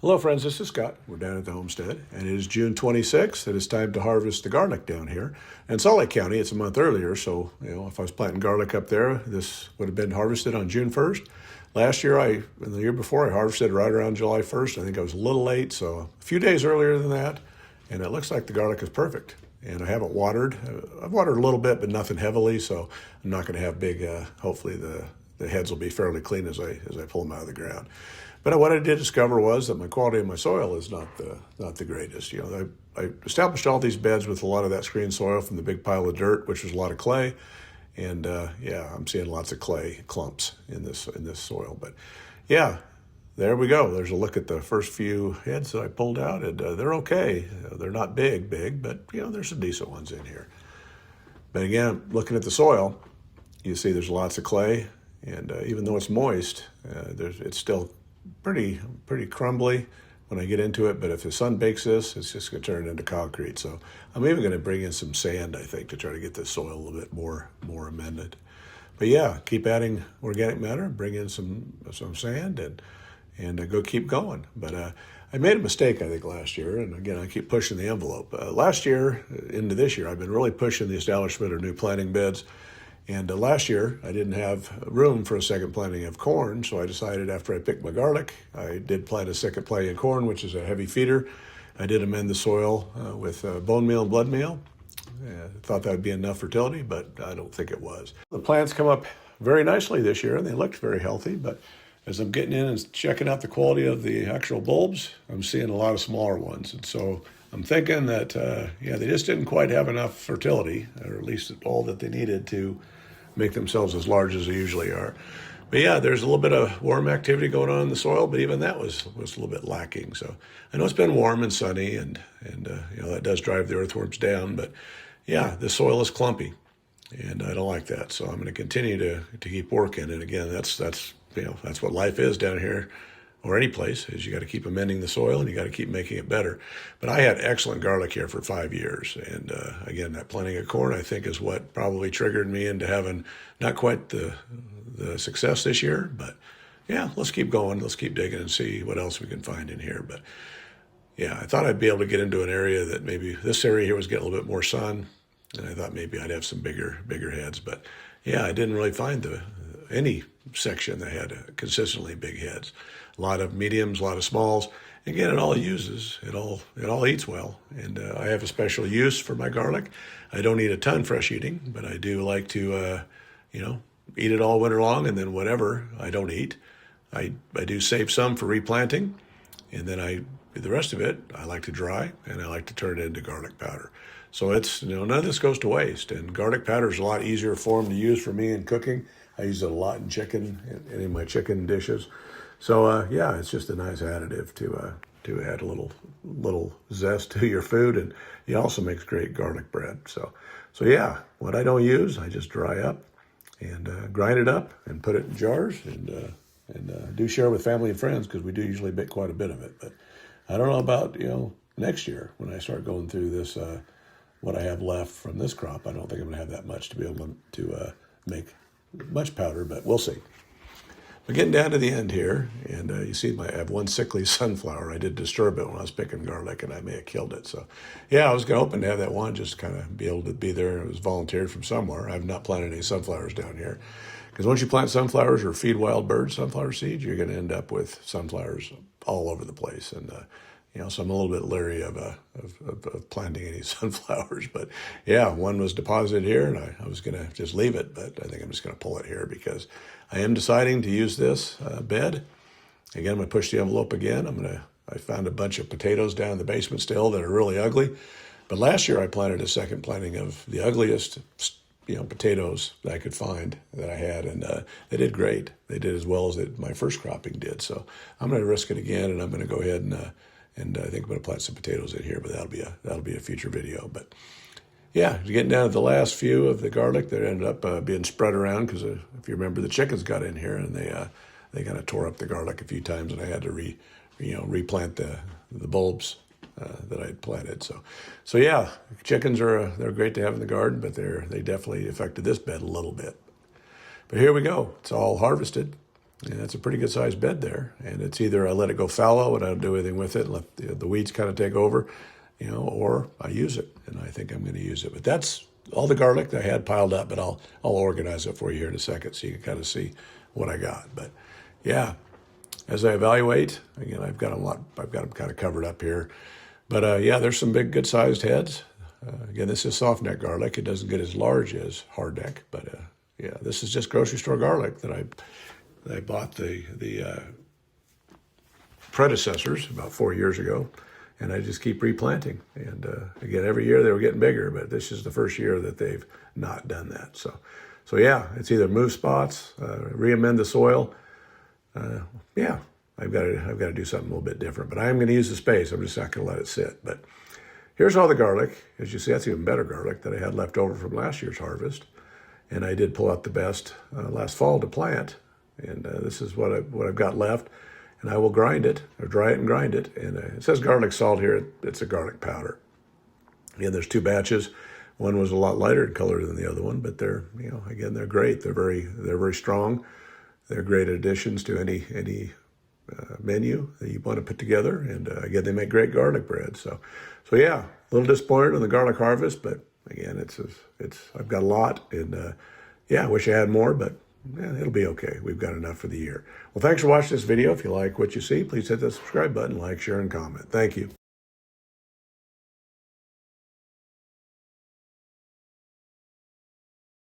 Hello friends, this is Scott. We're down at the Homestead, and it is June 26th. It is time to harvest the garlic down here. In Salt Lake County, it's a month earlier, so if I was planting garlic up there, this would have been harvested on June 1st. Last year, and the year before, I harvested right around July 1st. I think I was a little late, so a few days earlier than that, and it looks like the garlic is perfect. And I haven't watered. I've watered a little bit, but nothing heavily, so I'm not going to have big, hopefully the heads will be fairly clean as I pull them out of the ground. But what I did discover was that my quality of my soil is not the greatest. I established all these beds with a lot of that screen soil from the big pile of dirt, which was a lot of clay, and I'm seeing lots of clay clumps in this soil. But yeah, there we go. There's a look at the first few heads that I pulled out, and they're okay. They're not big, but there's some decent ones in here. But again, looking at the soil, you see there's lots of clay, and even though it's moist, it's still pretty crumbly when I get into it, but if the sun bakes this, it's just going to turn into concrete. So I'm even going to bring in some sand, I think, to try to get the soil a little bit more amended. But yeah, keep adding organic matter, bring in some sand, and go keep going. But I made a mistake, I think, last year, and again, I keep pushing the envelope. Last year into this year, I've been really pushing the establishment of new planting beds. And last year, I didn't have room for a second planting of corn, so I decided after I picked my garlic, I did plant a second planting of corn, which is a heavy feeder. I did amend the soil with bone meal and blood meal. I thought that would be enough fertility, but I don't think it was. The plants come up very nicely this year, and they looked very healthy, but as I'm getting in and checking out the quality of the actual bulbs, I'm seeing a lot of smaller ones. And so I'm thinking that, they just didn't quite have enough fertility, or at least all that they needed to make themselves as large as they usually are. But yeah, there's a little bit of worm activity going on in the soil, but even that was a little bit lacking. So I know it's been warm and sunny, and that does drive the earthworms down. But yeah, the soil is clumpy, and I don't like that. So I'm going to continue to keep working. And again, that's what life is down here, or any place, is you got to keep amending the soil and you got to keep making it better. But I had excellent garlic here for 5 years. And again, that planting of corn, I think, is what probably triggered me into having not quite the success this year. But yeah, let's keep going. Let's keep digging and see what else we can find in here. But yeah, I thought I'd be able to get into an area that maybe this area here was getting a little bit more sun. And I thought maybe I'd have some bigger heads. But yeah, I didn't really find any section that had consistently big heads. A lot of mediums, a lot of smalls. Again, it all eats well. And I have a special use for my garlic. I don't eat a ton fresh eating, but I do like to, eat it all winter long, and then whatever I don't eat, I do save some for replanting. And then the rest of it, I like to dry, and I like to turn it into garlic powder. So it's, none of this goes to waste. And garlic powder is a lot easier form to use for me in cooking. I use it a lot in chicken, in my chicken dishes. So it's just a nice additive to add a little zest to your food, and it also makes great garlic bread. So yeah, what I don't use, I just dry up and grind it up and put it in jars, and do share with family and friends, because we do usually bake quite a bit of it. But I don't know about next year when I start going through this, what I have left from this crop. I don't think I'm going to have that much to be able to make much powder, but we'll see. We're getting down to the end here, and you see I have one sickly sunflower. I did disturb it when I was picking garlic, and I may have killed it. So yeah, I was hoping to have that one just kind of be able to be there. It was volunteered from somewhere. I have not planted any sunflowers down here, because once you plant sunflowers or feed wild birds sunflower seeds, you're going to end up with sunflowers all over the place. And so I'm a little bit leery of planting any sunflowers. But yeah, one was deposited here, and I was going to just leave it, but I think I'm just going to pull it here because I am deciding to use this bed. Again, I'm going to push the envelope again. I found a bunch of potatoes down in the basement still that are really ugly. But last year I planted a second planting of the ugliest potatoes that I could find that I had, and they did great. They did as well as my first cropping did. So I'm going to risk it again, and I'm going to go ahead and I think I'm going to plant some potatoes in here, but that'll be a future video. But yeah, getting down to the last few of the garlic that ended up being spread around, because if you remember, the chickens got in here and they kind of tore up the garlic a few times, and I had to replant the bulbs that I had planted. So yeah, chickens they're great to have in the garden, but they definitely affected this bed a little bit. But here we go. It's all harvested. And that's a pretty good sized bed there. And it's either I let it go fallow and I don't do anything with it, and let the weeds kind of take over, or I use it. And I think I'm going to use it. But that's all the garlic that I had piled up, but I'll organize it for you here in a second so you can kind of see what I got. But yeah, as I evaluate, again, I've got them kind of covered up here. But yeah, there's some big, good sized heads. Again, this is soft neck garlic. It doesn't get as large as hard neck, but yeah, this is just grocery store garlic that I bought the predecessors about 4 years ago, and I just keep replanting. And again, every year they were getting bigger, but this is the first year that they've not done that. So yeah, it's either move spots, re-amend the soil. Yeah, I've got to do something a little bit different. But I am going to use the space. I'm just not going to let it sit. But here's all the garlic. As you see, that's even better garlic that I had left over from last year's harvest. And I did pull out the best last fall to plant. And this is what I've got left. And I will grind it, or dry it and grind it. And it says garlic salt here. It's a garlic powder. Again, there's 2 batches. One was a lot lighter in color than the other one, but they're, again, they're great. They're very strong. They're great additions to any menu that you want to put together. And again, they make great garlic bread. So yeah, a little disappointed on the garlic harvest, but again, I've got a lot, and yeah, I wish I had more, but yeah, it'll be okay. We've got enough for the year. Well, thanks for watching this video. If you like what you see, please hit the subscribe button, like, share, and comment. Thank you.